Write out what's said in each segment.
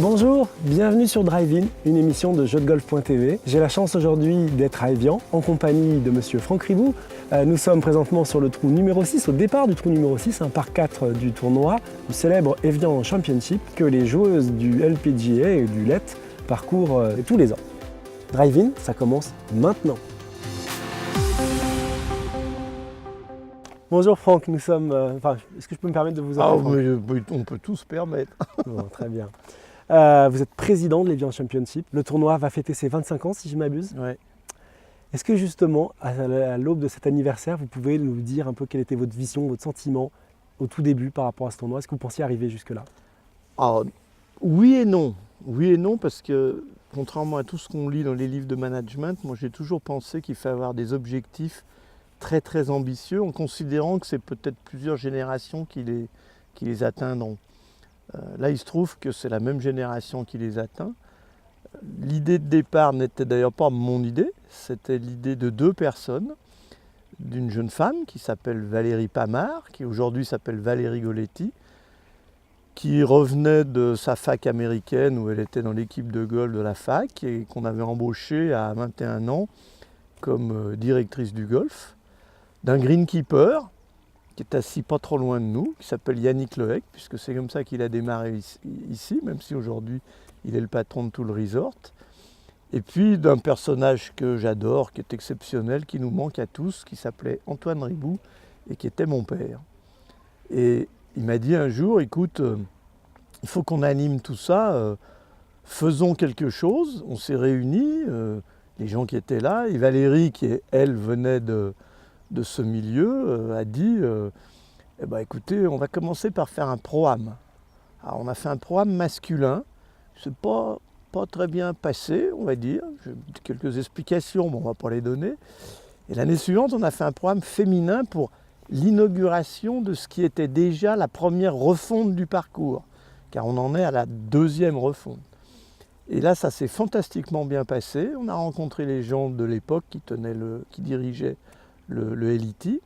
Bonjour, bienvenue sur Drive-In, une émission de jeuxdegolf.tv. J'ai la chance aujourd'hui d'être à Évian, en compagnie de monsieur Franck Ribou. Nous sommes présentement sur le trou numéro 6, au départ du trou numéro 6, par 4 du tournoi, du célèbre Évian Championship, que les joueuses du LPGA et du LET parcourent tous les ans. Drive-In, ça commence maintenant. Bonjour Franck, nous sommes... est-ce que je peux me permettre de vous appeler On peut tout se permettre. Bon, très bien. Vous êtes président de l'Évian Championship. Le tournoi va fêter ses 25 ans, si je ne m'abuse. Ouais. Est-ce que justement, à l'aube de cet anniversaire, vous pouvez nous dire un peu quelle était votre vision, votre sentiment au tout début par rapport à ce tournoi? Est-ce que vous pensiez arriver jusque-là? Alors, oui et non. Oui et non, parce que contrairement à tout ce qu'on lit dans les livres de management, moi j'ai toujours pensé qu'il fallait avoir des objectifs très très ambitieux, en considérant que c'est peut-être plusieurs générations qui les atteindront. Là, il se trouve que c'est la même génération qui les atteint. L'idée de départ n'était d'ailleurs pas mon idée, c'était l'idée de deux personnes, d'une jeune femme qui s'appelle Valérie Pamard, qui aujourd'hui s'appelle Valérie Goletti, qui revenait de sa fac américaine où elle était dans l'équipe de golf de la fac et qu'on avait embauchée à 21 ans comme directrice du golf, d'un greenkeeper qui est assis pas trop loin de nous, qui s'appelle Yannick Lehec, puisque c'est comme ça qu'il a démarré ici, même si aujourd'hui il est le patron de tout le resort. Et puis d'un personnage que j'adore, qui est exceptionnel, qui nous manque à tous, qui s'appelait Antoine Ribou et qui était mon père. Et il m'a dit un jour, écoute, il faut qu'on anime tout ça, faisons quelque chose. On s'est réunis, les gens qui étaient là, et Valérie, qui elle venait de ce milieu, a dit eh ben, écoutez, on va commencer par faire un pro-am. Alors on a fait un pro-am masculin, c'est pas très bien passé, on va dire. J'ai quelques explications, mais on ne va pas les donner. Et l'année suivante, on a fait un pro-am féminin pour l'inauguration de ce qui était déjà la première refonte du parcours, car on en est à la deuxième refonte. Et là, ça s'est fantastiquement bien passé. On a rencontré les gens de l'époque qui dirigeaient le LIT,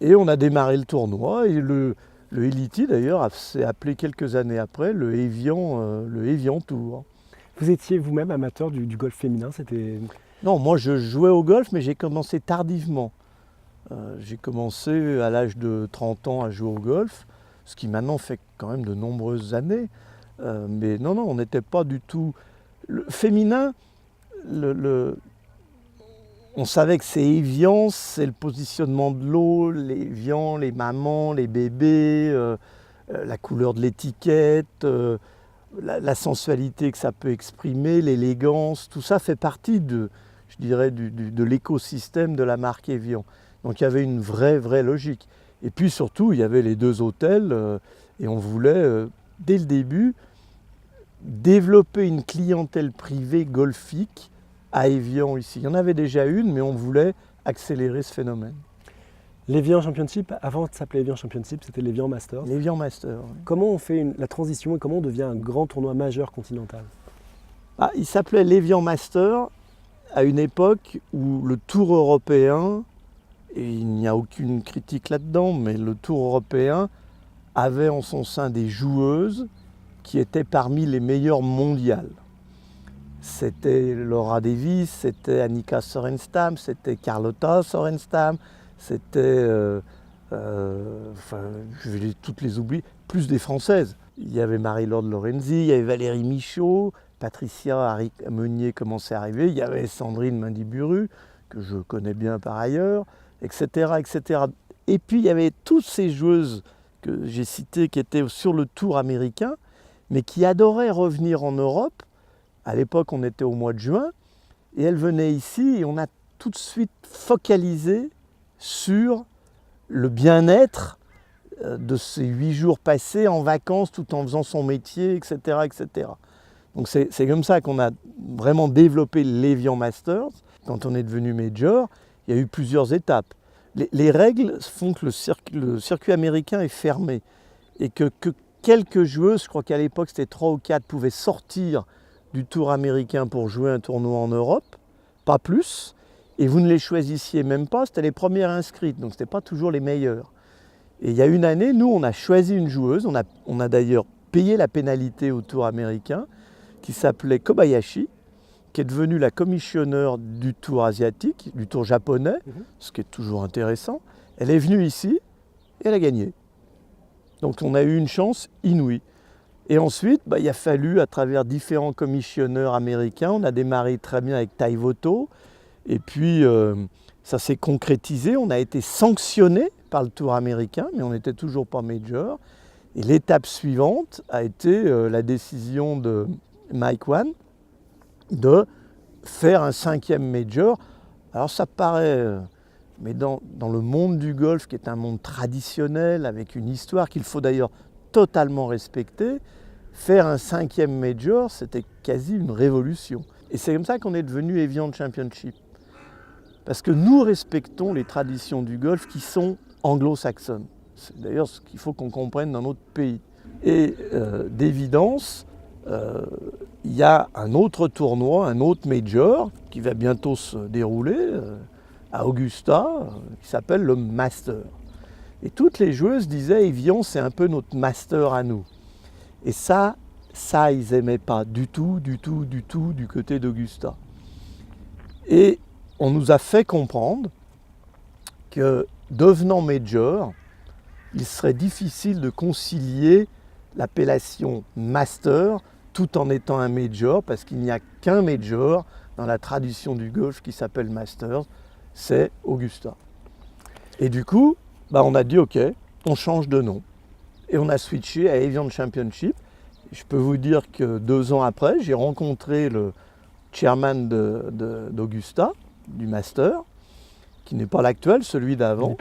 et on a démarré le tournoi. Et le LIT, d'ailleurs, s'est appelé quelques années après le Évian Tour. Vous étiez vous-même amateur du golf féminin? Non, moi je jouais au golf, mais j'ai commencé tardivement. J'ai commencé à l'âge de 30 ans à jouer au golf, ce qui maintenant fait quand même de nombreuses années. Mais non, on n'était pas du tout... Le féminin, on savait que c'est Évian, c'est le positionnement de l'eau, l'Évian, les mamans, les bébés, la couleur de l'étiquette, la sensualité que ça peut exprimer, l'élégance, tout ça fait partie de l'écosystème de la marque Évian. Donc il y avait une vraie logique. Et puis surtout, il y avait les deux hôtels et on voulait, dès le début, développer une clientèle privée golfique à Évian ici. Il y en avait déjà une, mais on voulait accélérer ce phénomène. L'Évian Championship, avant de s'appeler Évian Championship, c'était l'Évian Masters. L'Évian Masters. Oui. Comment on fait la transition et comment on devient un grand tournoi majeur continental? Il s'appelait l'Évian Masters à une époque où le Tour européen, et il n'y a aucune critique là-dedans, mais le Tour européen avait en son sein des joueuses qui étaient parmi les meilleures mondiales. C'était Laura Davis, c'était Annika Sorenstam, c'était Carlota Sorenstam, c'était, je vais toutes les oublier, plus des Françaises. Il y avait Marie-Laure Lorenzi, il y avait Valérie Michaud, Patricia Meunier commençait à arriver, il y avait Sandrine Mendiburu, que je connais bien par ailleurs, etc., etc. Et puis il y avait toutes ces joueuses que j'ai citées qui étaient sur le Tour américain, mais qui adoraient revenir en Europe. À l'époque, on était au mois de juin, et elles venaient ici, et on a tout de suite focalisé sur le bien-être de ces 8 jours passés en vacances, tout en faisant son métier, etc. etc. Donc c'est comme ça qu'on a vraiment développé l'Évian Masters. Quand on est devenu major, il y a eu plusieurs étapes. Les règles font que le circuit américain est fermé, et que quelques joueuses, je crois qu'à l'époque c'était 3 ou 4, pouvaient sortir du Tour américain pour jouer un tournoi en Europe, pas plus, et vous ne les choisissiez même pas, c'était les premières inscrites, donc ce n'était pas toujours les meilleures. Et il y a une année, nous, on a choisi une joueuse, on a d'ailleurs payé la pénalité au Tour américain, qui s'appelait Kobayashi, qui est devenue la commissionneur du Tour asiatique, du Tour japonais, ce qui est toujours intéressant. Elle est venue ici et elle a gagné. Donc on a eu une chance inouïe. Et ensuite, il a fallu, à travers différents commissionneurs américains, on a démarré très bien avec Taivoto, et puis ça s'est concrétisé, on a été sanctionné par le Tour américain, mais on n'était toujours pas major. Et l'étape suivante a été la décision de Mike Wan de faire un 5e major. Alors ça paraît, mais dans le monde du golf, qui est un monde traditionnel, avec une histoire qu'il faut d'ailleurs totalement respecter, faire un 5e major, c'était quasi une révolution. Et c'est comme ça qu'on est devenu Evian Championship. Parce que nous respectons les traditions du golf qui sont anglo-saxonnes. C'est d'ailleurs ce qu'il faut qu'on comprenne dans notre pays. Et d'évidence, il y a un autre tournoi, un autre major, qui va bientôt se dérouler à Augusta, qui s'appelle le Master. Et toutes les joueuses disaient, Evian, c'est un peu notre Master à nous. Et ça, ils n'aimaient pas du tout du côté d'Augusta. Et on nous a fait comprendre que devenant major, il serait difficile de concilier l'appellation master tout en étant un major, parce qu'il n'y a qu'un major dans la tradition du golf qui s'appelle Masters, c'est Augusta. Et du coup, on a dit ok, on change de nom. Et on a switché à Evian Championship. Je peux vous dire que 2 ans après, j'ai rencontré le chairman d'Augusta, du Master, qui n'est pas l'actuel, celui d'avant,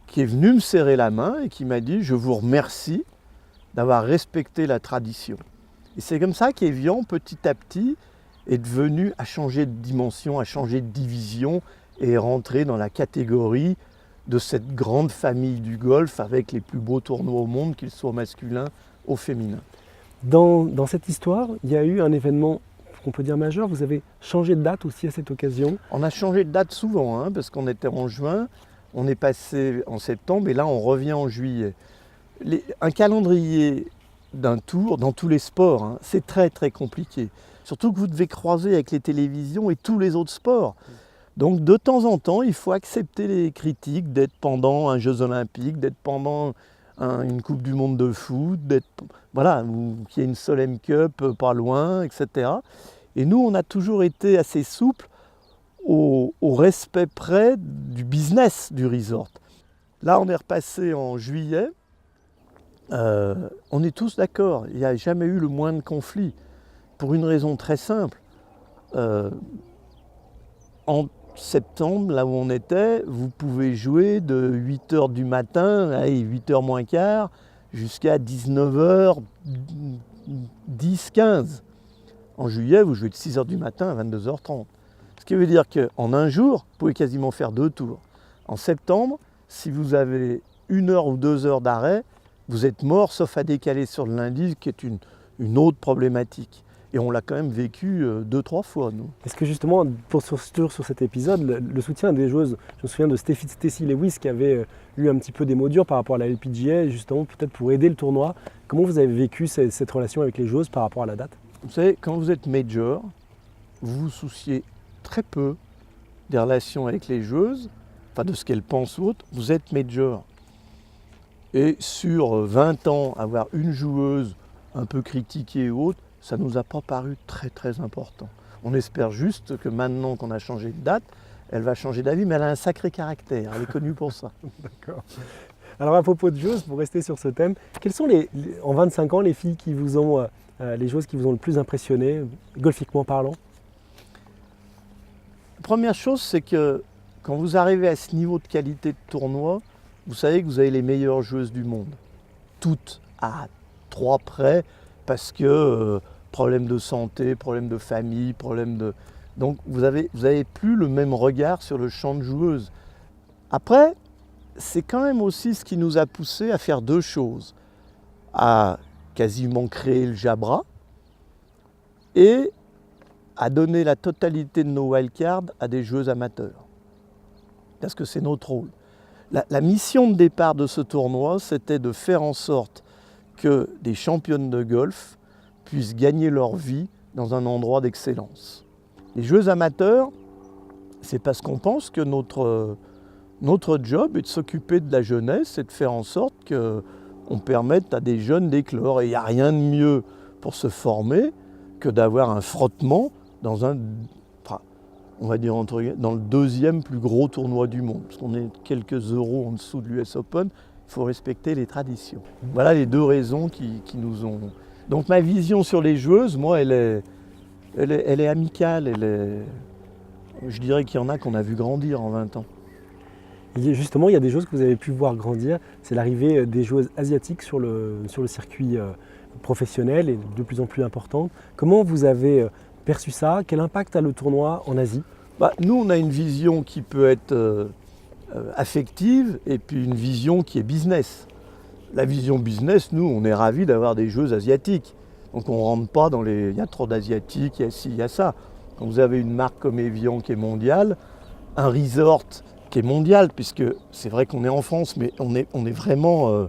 qui est venu me serrer la main et qui m'a dit « Je vous remercie d'avoir respecté la tradition ». Et c'est comme ça qu'Evian, petit à petit, est devenu, a changé de dimension, a changé de division et est rentré dans la catégorie de cette grande famille du golf avec les plus beaux tournois au monde, qu'ils soient masculins ou féminins. Dans cette histoire, il y a eu un événement qu'on peut dire majeur. Vous avez changé de date aussi à cette occasion. On a changé de date souvent, parce qu'on était en juin, on est passé en septembre et là on revient en juillet. Un calendrier d'un tour, dans tous les sports, c'est très très compliqué. Surtout que vous devez croiser avec les télévisions et tous les autres sports. Donc de temps en temps, il faut accepter les critiques d'être pendant un Jeux Olympiques, d'être pendant une Coupe du Monde de foot, ou qu'il y ait une Solheim Cup pas loin, etc. Et nous, on a toujours été assez souples au respect près du business du resort. Là, on est repassé en juillet. On est tous d'accord, il n'y a jamais eu le moindre conflit. Pour une raison très simple. En septembre, là où on était, vous pouvez jouer de 8h du matin, 8h moins quart, jusqu'à 19h, 10, 15. En juillet, vous jouez de 6h du matin à 22h30. Ce qui veut dire qu'en un jour, vous pouvez quasiment faire 2 tours. En septembre, si vous avez 1 heure ou 2 heures d'arrêt, vous êtes mort, sauf à décaler sur le lundi, qui est une autre problématique. Et on l'a quand même vécu 2-3 fois, nous. Est-ce que justement, toujours sur cet épisode, le soutien des joueuses, je me souviens de Stacey Lewis qui avait eu un petit peu des mots durs par rapport à la LPGA, justement peut-être pour aider le tournoi. Comment vous avez vécu cette relation avec les joueuses par rapport à la date? Vous savez, quand vous êtes major, vous vous souciez très peu des relations avec les joueuses, enfin de ce qu'elles pensent ou autre, vous êtes major. Et sur 20 ans, avoir une joueuse un peu critiquée ou autre, ça ne nous a pas paru très très important. On espère juste que maintenant qu'on a changé de date, elle va changer d'avis, mais elle a un sacré caractère, elle est connue pour ça. D'accord. Alors à propos de joueuses, pour rester sur ce thème, quelles sont en 25 ans les filles qui vous ont, les joueuses qui vous ont le plus impressionné, golfiquement parlant? La première chose, c'est que quand vous arrivez à ce niveau de qualité de tournoi, vous savez que vous avez les meilleures joueuses du monde. Toutes à 3 près, parce que problème de santé, problème de famille, Donc vous avez plus le même regard sur le champ de joueuses. Après, c'est quand même aussi ce qui nous a poussé à faire 2 choses. À quasiment créer le Jabra et à donner la totalité de nos wildcards à des joueuses amateurs. Parce que c'est notre rôle. La mission de départ de ce tournoi, c'était de faire en sorte que des championnes de golf puissent gagner leur vie dans un endroit d'excellence. Les jeux amateurs, c'est parce qu'on pense que notre job est de s'occuper de la jeunesse et de faire en sorte qu'on permette à des jeunes d'éclore. Et il n'y a rien de mieux pour se former que d'avoir un frottement dans on va dire dans le deuxième plus gros tournoi du monde. Parce qu'on est quelques euros en dessous de l'US Open, il faut respecter les traditions. Voilà les deux raisons qui nous ont... Donc ma vision sur les joueuses, moi, elle est amicale. Je dirais qu'il y en a qu'on a vu grandir en 20 ans. Justement, il y a des joueuses que vous avez pu voir grandir. C'est l'arrivée des joueuses asiatiques sur le circuit professionnel et de plus en plus importante. Comment vous avez perçu ça? Quel impact a le tournoi en Asie? Nous, on a une vision qui peut être affective et puis une vision qui est business. La vision business, nous, on est ravis d'avoir des joueuses asiatiques. Donc on ne rentre pas dans les... Il y a trop d'asiatiques, il y a ci, il y a ça. Quand vous avez une marque comme Evian qui est mondiale, un resort qui est mondial, puisque c'est vrai qu'on est en France, mais on est vraiment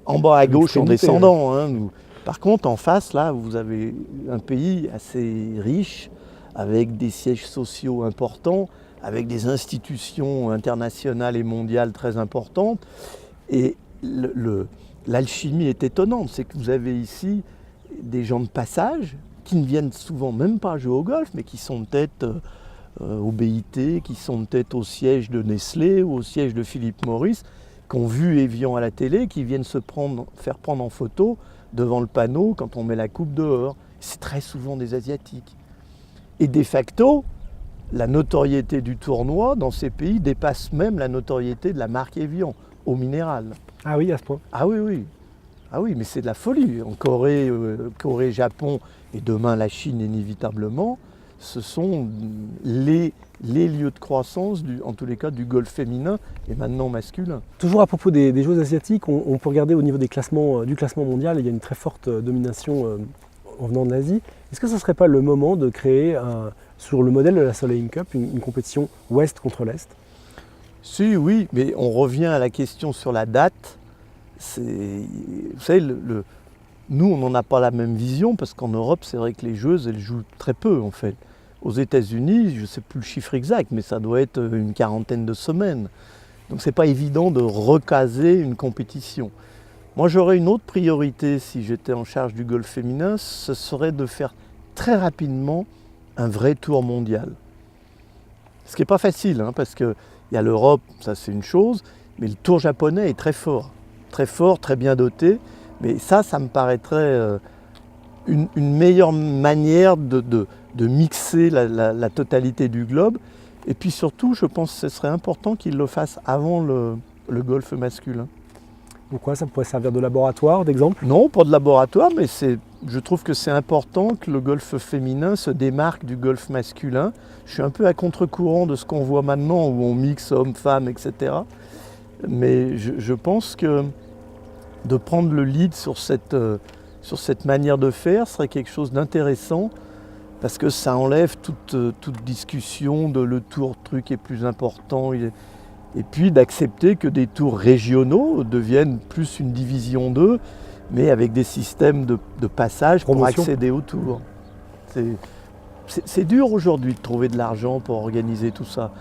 en bas à gauche en descendant. Hein, nous. Par contre, en face, là, vous avez un pays assez riche, avec des sièges sociaux importants, avec des institutions internationales et mondiales très importantes. Et l'alchimie est étonnante, c'est que vous avez ici des gens de passage qui ne viennent souvent même pas jouer au golf, mais qui sont peut-être au BIT, qui sont peut-être au siège de Nestlé ou au siège de Philip Morris, qui ont vu Evian à la télé, qui viennent faire prendre en photo devant le panneau quand on met la coupe dehors. C'est très souvent des Asiatiques. Et de facto, la notoriété du tournoi dans ces pays dépasse même la notoriété de la marque Evian, au minéral. Ah oui, à ce point? Ah oui, oui. Ah oui, mais c'est de la folie. En Corée, Japon et demain la Chine inévitablement, ce sont les lieux de croissance, en tous les cas, du golf féminin et maintenant masculin. Toujours à propos des joueuses asiatiques, on peut regarder au niveau du classement mondial, il y a une très forte domination en venant de l'Asie. Est-ce que ce ne serait pas le moment de créer, sur le modèle de la Solheim Cup, une compétition ouest contre l'est? Si, oui, mais on revient à la question sur la date. Vous savez, nous, on n'en a pas la même vision parce qu'en Europe, c'est vrai que les joueuses, elles jouent très peu en fait. Aux États-Unis, je ne sais plus le chiffre exact, mais ça doit être une 40aine de semaines. Donc c'est pas évident de recaser une compétition. Moi, j'aurais une autre priorité si j'étais en charge du golf féminin, ce serait de faire très rapidement un vrai tour mondial. Ce qui n'est pas facile, hein, parce qu'il y a l'Europe, ça c'est une chose, mais le tour japonais est très fort, très bien doté. Mais ça me paraîtrait une meilleure manière de mixer la totalité du globe. Et puis surtout, je pense que ce serait important qu'ils le fassent avant le golf masculin. Pourquoi? Ça pourrait servir de laboratoire, d'exemple? Non, pas de laboratoire, mais je trouve que c'est important que le golf féminin se démarque du golf masculin. Je suis un peu à contre-courant de ce qu'on voit maintenant, où on mixe hommes-femmes, etc. Mais je pense que de prendre le lead sur cette manière de faire serait quelque chose d'intéressant, parce que ça enlève toute discussion de le tour truc est plus important. Et puis d'accepter que des tours régionaux deviennent plus une division 2, mais avec des systèmes de passage pour accéder au tour. C'est dur aujourd'hui de trouver de l'argent pour organiser tout ça.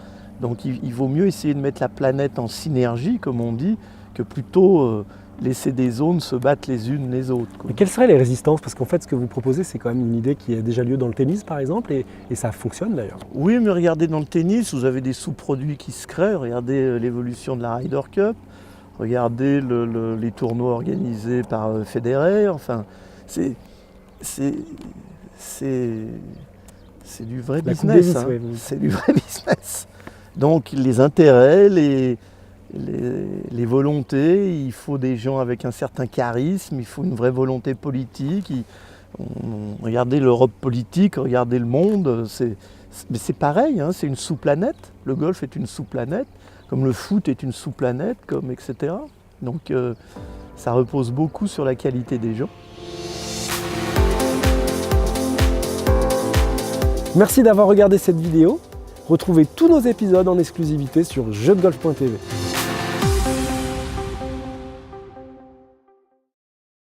Donc il vaut mieux essayer de mettre la planète en synergie, comme on dit, que plutôt laisser des zones se battre les unes les autres. Mais quelles seraient les résistances? Parce qu'en fait, ce que vous proposez, c'est quand même une idée qui a déjà lieu dans le tennis, par exemple, et ça fonctionne d'ailleurs. Oui, mais regardez, dans le tennis, vous avez des sous-produits qui se créent. Regardez l'évolution de la Ryder Cup, regardez les tournois organisés par Federer. Enfin, c'est du vrai business. Hein. Oui. C'est du vrai business. Donc les intérêts, les volontés, il faut des gens avec un certain charisme, il faut une vraie volonté politique. Regardez l'Europe politique, regardez le monde, mais c'est pareil, hein, c'est une sous-planète. Le golf est une sous-planète, comme le foot est une sous-planète, etc. Donc ça repose beaucoup sur la qualité des gens. Merci d'avoir regardé cette vidéo. Retrouvez tous nos épisodes en exclusivité sur jeudegolf.tv.